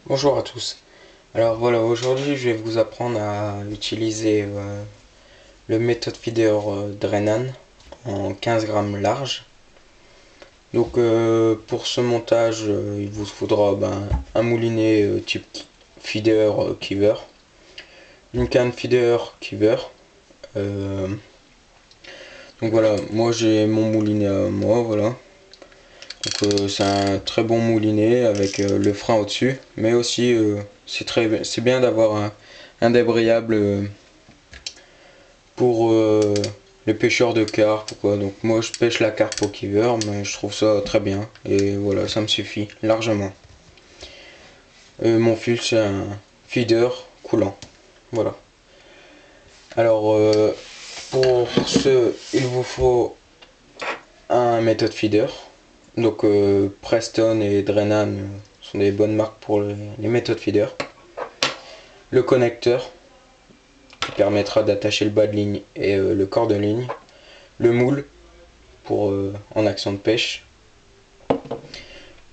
Bonjour à tous. Alors voilà, aujourd'hui je vais vous apprendre à utiliser le méthode feeder Drennan en 15 grammes large. Donc pour ce montage, il vous faudra un moulinet type feeder Kiver, une canne feeder Kiver. Euh, donc voilà, moi j'ai mon moulinet à moi, voilà. Donc c'est un très bon moulinet avec le frein au-dessus, mais aussi c'est bien d'avoir un débrayable pour les pêcheurs de carpe. Quoi. Donc moi je pêche la carpe au kiver, mais je trouve ça très bien et voilà, ça me suffit largement. Mon fil c'est un feeder coulant. Voilà. Alors pour ce, il vous faut un méthode feeder. Donc Preston et Drennan sont des bonnes marques pour les méthodes feeder. Le connecteur qui permettra d'attacher le bas de ligne et le corps de ligne. Le moule pour en action de pêche.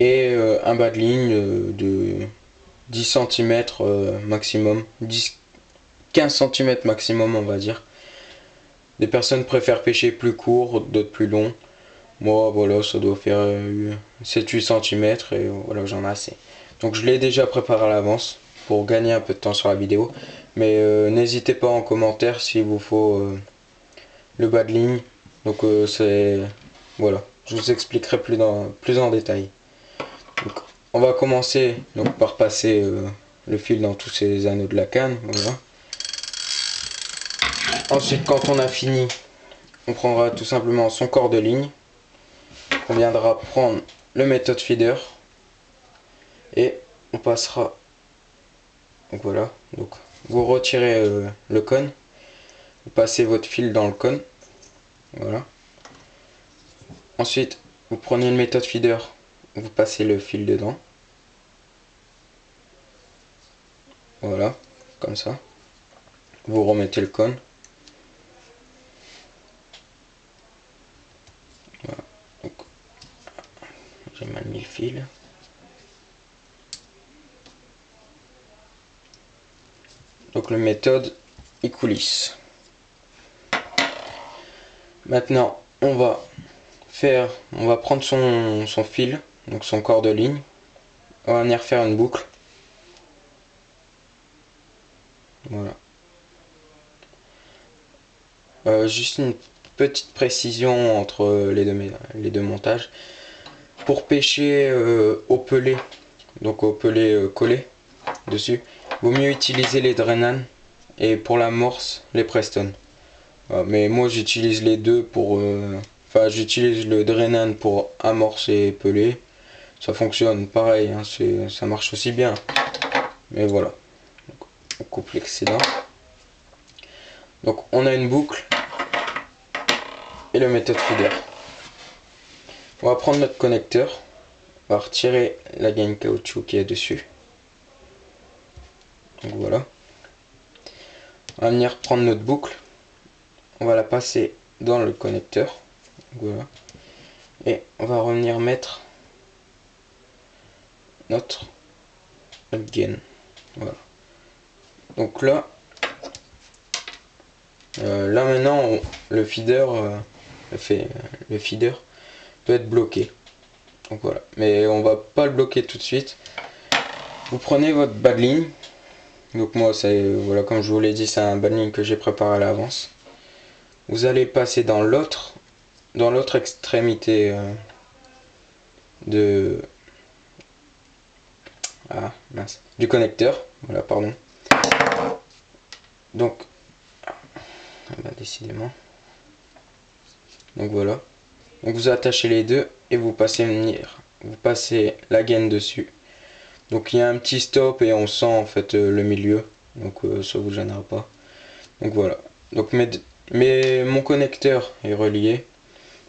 Et un bas de ligne de 10 cm maximum. 15 cm maximum on va dire. Des personnes préfèrent pêcher plus court, d'autres plus long. Moi voilà, ça doit faire 7-8 cm et voilà, j'en ai assez. Donc je l'ai déjà préparé à l'avance pour gagner un peu de temps sur la vidéo. Mais n'hésitez pas en commentaire s'il vous faut le bas de ligne. Donc c'est... Voilà, je vous expliquerai plus en détail. Donc, on va commencer donc, par passer le fil dans tous ces anneaux de la canne. Voilà. Ensuite, quand on a fini, on prendra tout simplement son corps de ligne. On viendra prendre le méthode feeder et on passera. Donc voilà. Donc vous retirez le cône, vous passez votre fil dans le cône. Voilà. Ensuite, vous prenez le méthode feeder, vous passez le fil dedans. Voilà, comme ça. Vous remettez le cône. Voilà. J'ai mal mis le fil. Donc le méthode il coulisse. Maintenant on va prendre son fil, donc son corps de ligne. On va venir faire une boucle. Voilà. Juste une petite précision entre les deux montages. Pour pêcher au pelé, donc au pelé collé dessus, vaut mieux utiliser les Drennan et pour l'amorce les Preston. Voilà, mais moi j'utilise les deux pour... Enfin j'utilise le Drennan pour amorce et pelé. Ça fonctionne pareil, hein, ça marche aussi bien. Mais voilà. Donc, on coupe l'excédent. Donc on a une boucle et le méthode feeder. On va prendre notre connecteur. On va retirer la gaine caoutchouc qui est dessus. Donc voilà. On va venir prendre notre boucle. On va la passer dans le connecteur. Donc voilà. Et on va revenir mettre notre gaine. Voilà. Donc là, là maintenant, le feeder, le feeder peut être bloqué. Donc voilà. Mais on va pas le bloquer tout de suite. Vous prenez votre bas de ligne. Donc moi, c'est voilà, comme je vous l'ai dit, c'est un bas de ligne que j'ai préparé à l'avance. Vous allez passer dans l'autre extrémité de du connecteur. Voilà, pardon. Donc, décidément. Donc voilà. Donc vous attachez les deux et vous passez la gaine dessus. Donc il y a un petit stop et on sent en fait le milieu. Donc ça vous gênera pas. Donc voilà. Donc mon connecteur est relié.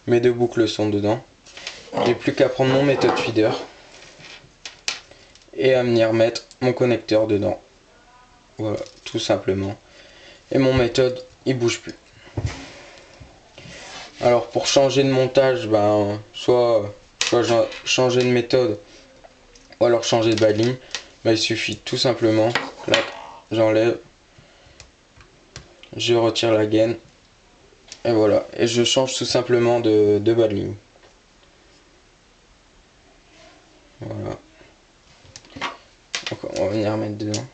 Mes deux boucles sont dedans. J'ai plus qu'à prendre mon méthode feeder et à venir mettre mon connecteur dedans. Voilà, tout simplement. Et mon méthode, il bouge plus. Alors pour changer de montage, soit changer de méthode ou alors changer de bas de ligne. Là, il suffit tout simplement, clac, j'enlève, je retire la gaine, et voilà. Et je change tout simplement de bas de ligne. Voilà. Donc, on va venir mettre dedans.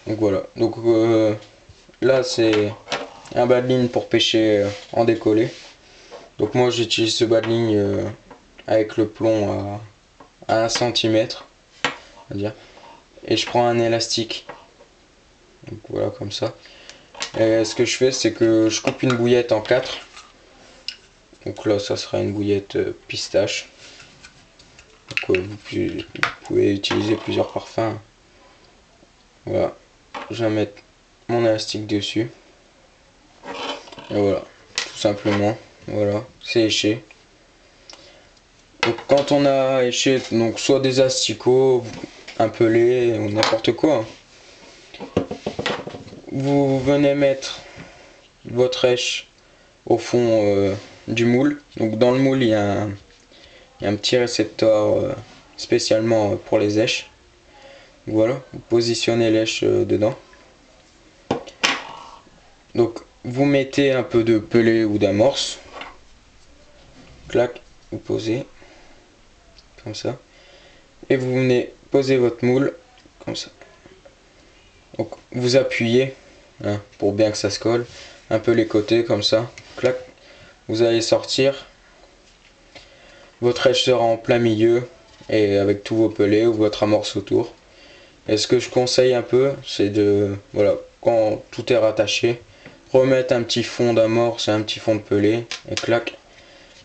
Donc voilà. Donc là, c'est un bas de ligne pour pêcher en décollé. Donc moi, j'utilise ce bas de ligne avec le plomb à 1 cm, on va dire. Et je prends un élastique. Donc voilà, comme ça. Et ce que je fais, c'est que je coupe une bouillette en 4. Donc là, ça sera une bouillette pistache. Donc, vous pouvez utiliser plusieurs parfums. Voilà. Je vais mettre mon élastique dessus. Et voilà. Tout simplement. Voilà. C'est éché. Donc quand on a éché, donc soit des asticots, un pelé, ou n'importe quoi. Vous venez mettre votre èche au fond du moule. Donc dans le moule, il y a un petit récepteur spécialement pour les èches. Voilà, vous positionnez l'èche dedans. Donc vous mettez un peu de pelé ou d'amorce. Clac, vous posez comme ça. Et vous venez poser votre moule comme ça. Donc vous appuyez hein, pour bien que ça se colle. Un peu les côtés comme ça. Clac. Vous allez sortir. Votre èche sera en plein milieu et avec tous vos pelés ou votre amorce autour. Et ce que je conseille un peu, c'est de, voilà, quand tout est rattaché, remettre un petit fond d'amorce et un petit fond de pelé et clac.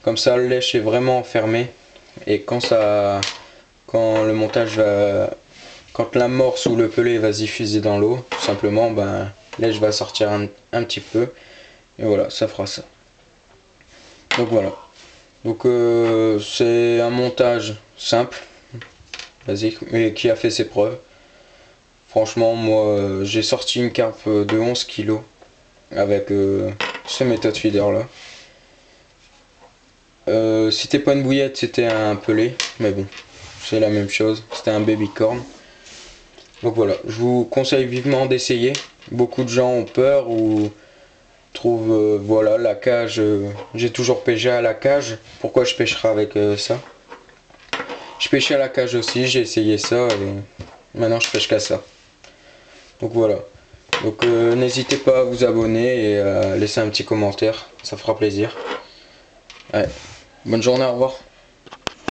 Comme ça, l'èche est vraiment enfermée et quand le montage va, quand l'amorce ou le pelé va se diffuser dans l'eau, tout simplement, ben l'èche va sortir un petit peu et voilà, ça fera ça. Donc voilà. Donc c'est un montage simple, basique, mais qui a fait ses preuves. Franchement, moi, j'ai sorti une carpe de 11 kg avec ce méthode feeder là. C'était pas une bouillette, c'était un pelé, mais bon, c'est la même chose, c'était un baby corn. Donc voilà, je vous conseille vivement d'essayer. Beaucoup de gens ont peur ou trouvent, voilà, la cage, j'ai toujours pêché à la cage, pourquoi je pêcherai avec ça? Je pêchais à la cage aussi, j'ai essayé ça et maintenant je pêche qu'à ça. Donc voilà. Donc n'hésitez pas à vous abonner et à laisser un petit commentaire, ça fera plaisir. Ouais. Bonne journée, au revoir.